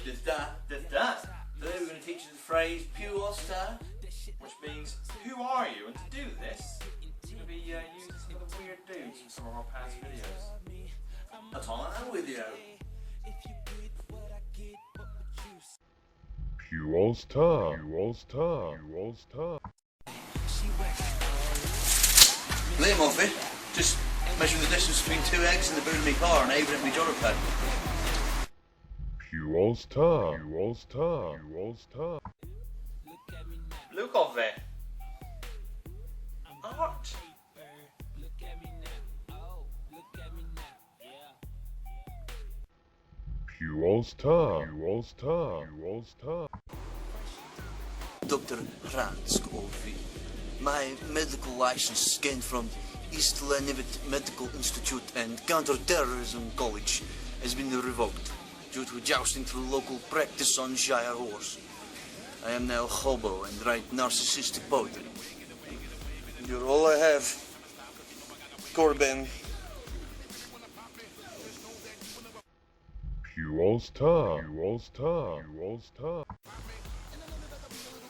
Just that. Today we're going to teach you the phrase pure star, which means, who are you? And to do this, we're going to be using some of the weird dudes from some of our past videos. That's all I'm with you. Pure star, pure star, pure star. Lay 'em off it. Just measuring the distance between 2 eggs in the boot of my car and aiming at my jolly pad. Pure star, pure star, pure star. Look of it. Art. Pure star, pure star, pure star. Dr. Franz Oafs. My medical license gained from East Lanivit Medical Institute and Counter-Terrorism College has been revoked due to jousting through local practice on Shire horse. I am now a hobo and write narcissistic poetry. You're all I have, Corbin. Pure star, pure star, pure star.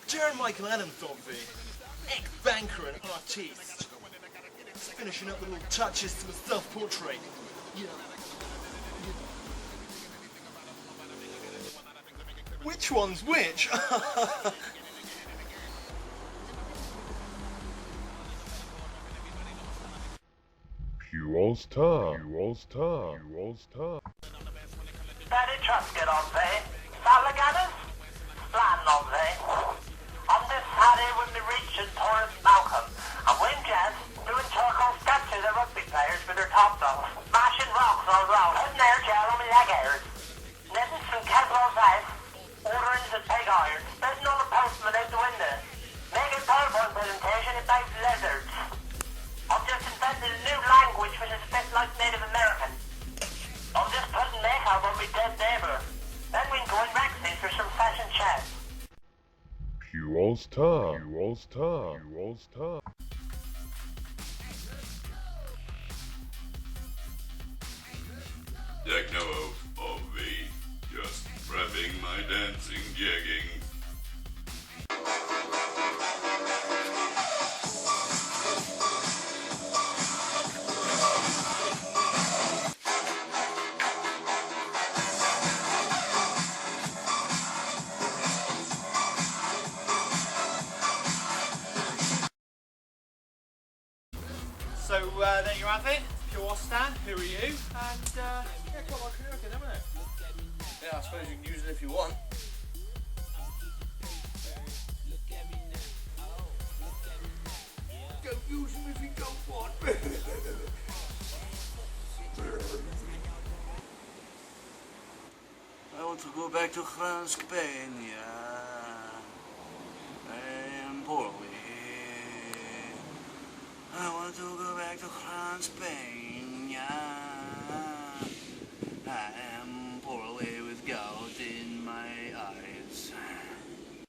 Dear Michael Ananthorpe, ex-banker and artiste. Just finishing up the little touches to the self-portrait. Which one's which? Pure star, pure star, pure star. Very trusted on they. Salaganas? Land on they. On this Harry will be reaching Torrance Malcolm. And when Jazz doing circle statues of rugby players with their tops off. Smashing rocks all round. Putting their gel on my leg hairs. Nettings from Keswell's house. Orderings and peg irons. Spreading on the postman out the window. Making PowerPoint presentation in baked lizards. I've just invented a new language which is a bit like Native American. I'm just putting makeup on my dead neighbour. Then we can go in Rexy for some fashion chat. Pure star, pure star, pure star. Techno of me, just prepping my dancing jigging. So there you have it, Pure Star, who are you? And yeah, quite like it, isn't it? Yeah, I suppose you can use it if you want. Don't use them if you don't want. I want to go back to France, Spain, yeah. I am poorly. I want to go back to France, Spain, yeah. I am